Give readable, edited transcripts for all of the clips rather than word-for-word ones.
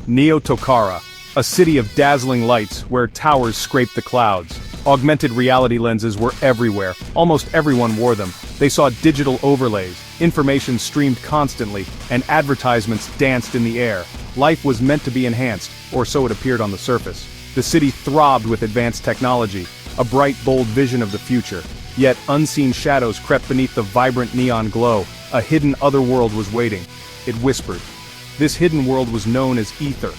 Neo-Tokara, a city of dazzling lights where towers scraped the clouds. Augmented reality lenses were everywhere, almost everyone wore them. They saw digital overlays, information streamed constantly, and advertisements danced in the air. Life was meant to be enhanced, or so it appeared on the surface. The city throbbed with advanced technology, a bright, bold vision of the future. Yet unseen shadows crept beneath the vibrant neon glow. A hidden otherworld was waiting. It whispered. This hidden world was known as Aether.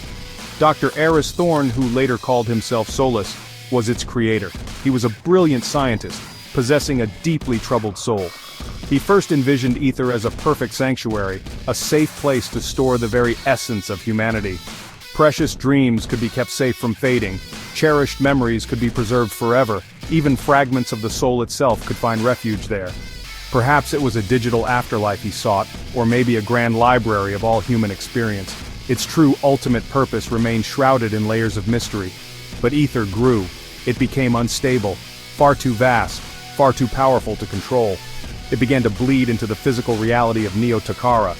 Dr. Aris Thorn, who later called himself Solus, was its creator. He was a brilliant scientist, possessing a deeply troubled soul. He first envisioned Aether as a perfect sanctuary, a safe place to store the very essence of humanity. Precious dreams could be kept safe from fading, cherished memories could be preserved forever, even fragments of the soul itself could find refuge there. Perhaps it was a digital afterlife he sought, or maybe a grand library of all human experience. Its true ultimate purpose remained shrouded in layers of mystery. But Aether grew. It became unstable, far too vast, far too powerful to control. It began to bleed into the physical reality of Neo-Tokara.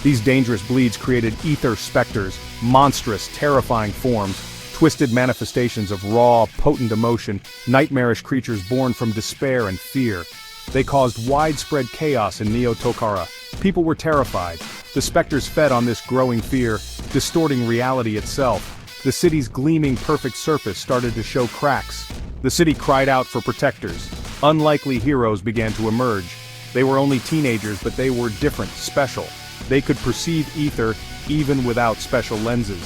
These dangerous bleeds created Aether specters, monstrous, terrifying forms, twisted manifestations of raw, potent emotion, nightmarish creatures born from despair and fear. They caused widespread chaos in Neo-Tokara. People were terrified. The specters fed on this growing fear, distorting reality itself. The city's gleaming perfect surface started to show cracks. The city cried out for protectors. Unlikely heroes began to emerge. They were only teenagers, but they were different, special. They could perceive Aether even without special lenses.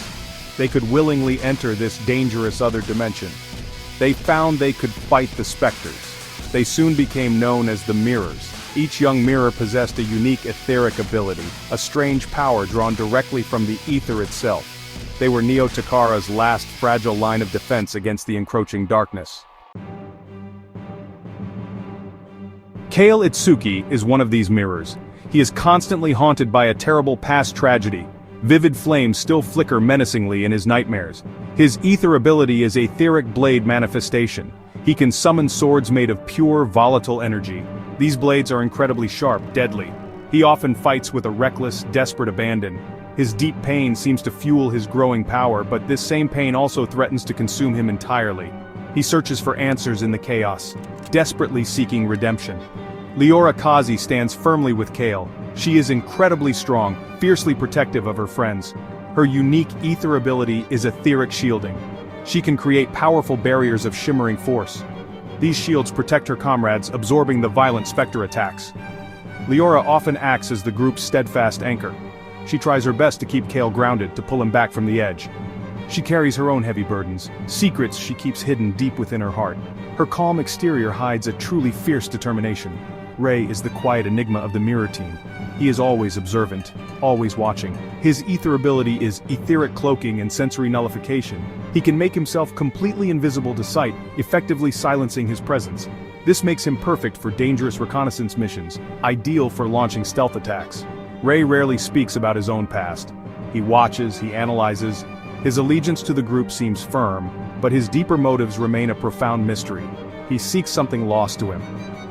They could willingly enter this dangerous other dimension. They found they could fight the specters. They soon became known as the Mirrors. Each young mirror possessed a unique etheric ability, a strange power drawn directly from the Aether itself. They were Neo-Tokara's last fragile line of defense against the encroaching darkness. Kale Itsuki is one of these mirrors. He is constantly haunted by a terrible past tragedy. Vivid flames still flicker menacingly in his nightmares. His Aether ability is etheric blade manifestation. He can summon swords made of pure, volatile energy. These blades are incredibly sharp, deadly. He often fights with a reckless, desperate abandon. His deep pain seems to fuel his growing power, but this same pain also threatens to consume him entirely. He searches for answers in the chaos, desperately seeking redemption. Leora Kazi stands firmly with Kale. She is incredibly strong, fiercely protective of her friends. Her unique Aether ability is etheric shielding. She can create powerful barriers of shimmering force. These shields protect her comrades, absorbing the violent specter attacks. Leora often acts as the group's steadfast anchor. She tries her best to keep Kale grounded, to pull him back from the edge. She carries her own heavy burdens, secrets she keeps hidden deep within her heart. Her calm exterior hides a truly fierce determination. Ray is the quiet enigma of the Mirror team. He is always observant, always watching. His Aether ability is etheric cloaking and sensory nullification. He can make himself completely invisible to sight, effectively silencing his presence. This makes him perfect for dangerous reconnaissance missions, ideal for launching stealth attacks. Ray rarely speaks about his own past. He watches, he analyzes. His allegiance to the group seems firm, but his deeper motives remain a profound mystery. He seeks something lost to him.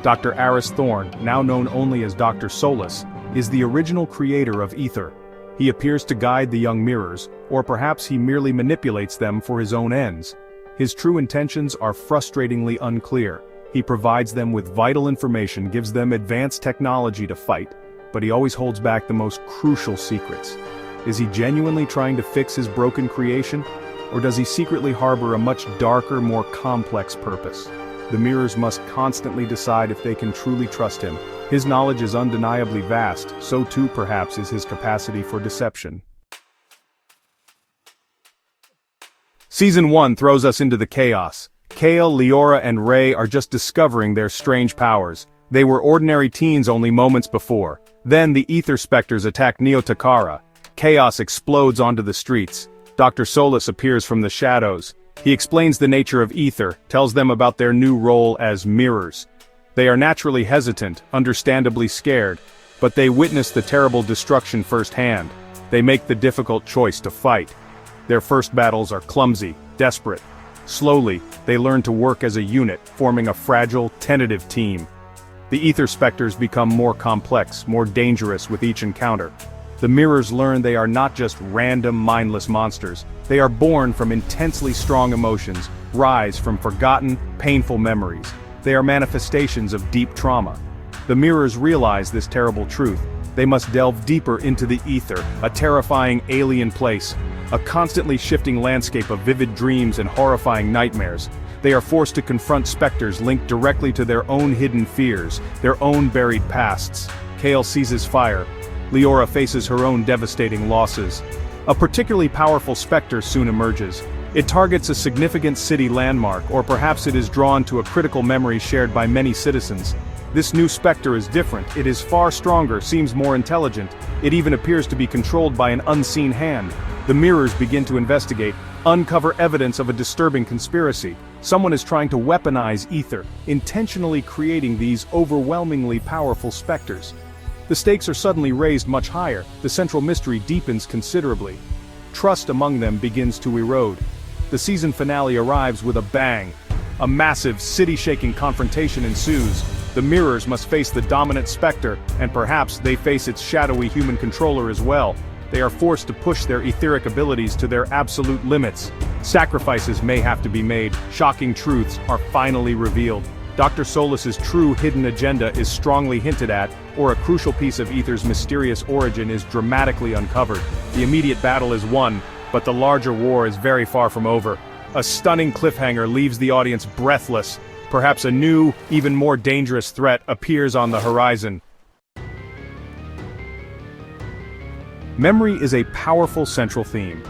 Dr. Aris Thorn, now known only as Dr. Solus, is the original creator of Aether. He appears to guide the young mirrors, or perhaps he merely manipulates them for his own ends. His true intentions are frustratingly unclear. He provides them with vital information, gives them advanced technology to fight, but he always holds back the most crucial secrets. Is he genuinely trying to fix his broken creation? Or does he secretly harbor a much darker, more complex purpose? The mirrors must constantly decide if they can truly trust him. His knowledge is undeniably vast, so too perhaps is his capacity for deception. Season 1 throws us into the chaos. Kale, Leora, and Ray are just discovering their strange powers. They were ordinary teens only moments before. Then the Aether specters attack Neo-Tokara. Chaos explodes onto the streets. Dr. Solus appears from the shadows. He explains the nature of Aether, tells them about their new role as mirrors. They are naturally hesitant, understandably scared, but they witness the terrible destruction firsthand. They make the difficult choice to fight. Their first battles are clumsy, desperate. Slowly, they learn to work as a unit, forming a fragile, tentative team. The Aether specters become more complex, more dangerous with each encounter. The mirrors learn they are not just random, mindless monsters. They are born from intensely strong emotions, rise from forgotten, painful memories. They are manifestations of deep trauma. The mirrors realize this terrible truth. They must delve deeper into the ether, a terrifying alien place, a constantly shifting landscape of vivid dreams and horrifying nightmares. They are forced to confront specters linked directly to their own hidden fears, their own buried pasts. Kale seizes fire. Leora faces her own devastating losses. A particularly powerful specter soon emerges. It targets a significant city landmark, or perhaps it is drawn to a critical memory shared by many citizens. This new specter is different. It is far stronger, seems more intelligent. It even appears to be controlled by an unseen hand. The mirrors begin to investigate, uncover evidence of a disturbing conspiracy. Someone is trying to weaponize ether, intentionally creating these overwhelmingly powerful specters. The stakes are suddenly raised much higher. The central mystery deepens considerably. Trust among them begins to erode. The season finale arrives with a bang. A massive, city-shaking confrontation ensues. The mirrors must face the dominant specter, and perhaps they face its shadowy human controller as well. They are forced to push their etheric abilities to their absolute limits. Sacrifices may have to be made. Shocking truths are finally revealed. Dr. Solas's true hidden agenda is strongly hinted at, or a crucial piece of Ether's mysterious origin is dramatically uncovered. The immediate battle is won, but the larger war is very far from over. A stunning cliffhanger leaves the audience breathless. Perhaps a new, even more dangerous threat appears on the horizon. Memory is a powerful central theme.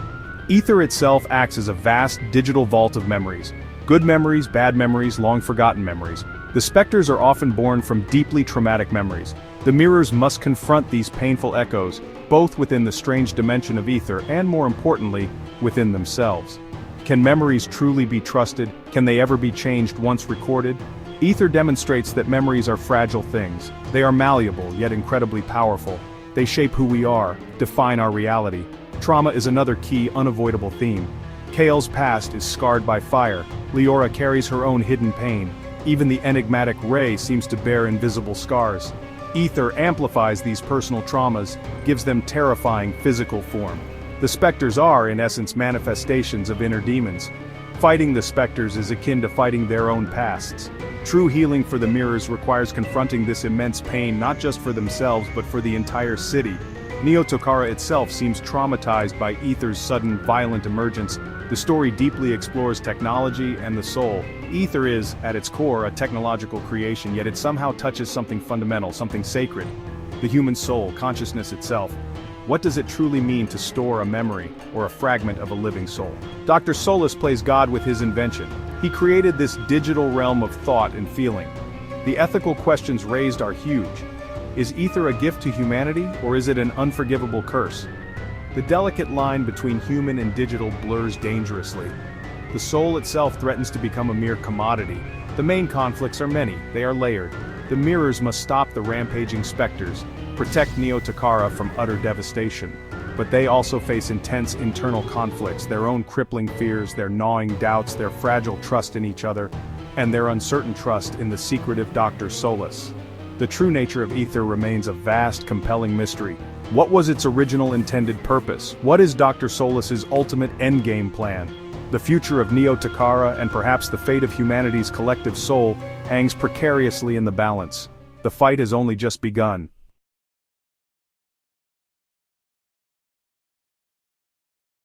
Ether itself acts as a vast digital vault of memories. Good memories, bad memories, long-forgotten memories. The specters are often born from deeply traumatic memories. The mirrors must confront these painful echoes, both within the strange dimension of ether and, more importantly, within themselves. Can memories truly be trusted? Can they ever be changed once recorded? Ether demonstrates that memories are fragile things. They are malleable, yet incredibly powerful. They shape who we are, define our reality. Trauma is another key, unavoidable theme. Kale's past is scarred by fire. Leora carries her own hidden pain. Even the enigmatic Ray seems to bear invisible scars. Ether amplifies these personal traumas, gives them terrifying physical form. The specters are, in essence, manifestations of inner demons. Fighting the specters is akin to fighting their own pasts. True healing for the mirrors requires confronting this immense pain not just for themselves but for the entire city. Neo-Tokara itself seems traumatized by Ether's sudden, violent emergence. The story deeply explores technology and the soul. Ether is, at its core, a technological creation, yet it somehow touches something fundamental, something sacred. The human soul, consciousness itself. What does it truly mean to store a memory, or a fragment of a living soul? Dr. Solas plays God with his invention. He created this digital realm of thought and feeling. The ethical questions raised are huge. Is ether a gift to humanity, or is it an unforgivable curse? The delicate line between human and digital blurs dangerously. The soul itself threatens to become a mere commodity. The main conflicts are many, they are layered. The mirrors must stop the rampaging specters, protect Neo-Tokara from utter devastation. But they also face intense internal conflicts, their own crippling fears, their gnawing doubts, their fragile trust in each other, and their uncertain trust in the secretive Dr. Solas. The true nature of ether remains a vast, compelling mystery. What was its original intended purpose? What is Dr. Solas's ultimate endgame plan? The future of Neo-Tokara and perhaps the fate of humanity's collective soul hangs precariously in the balance. The fight has only just begun.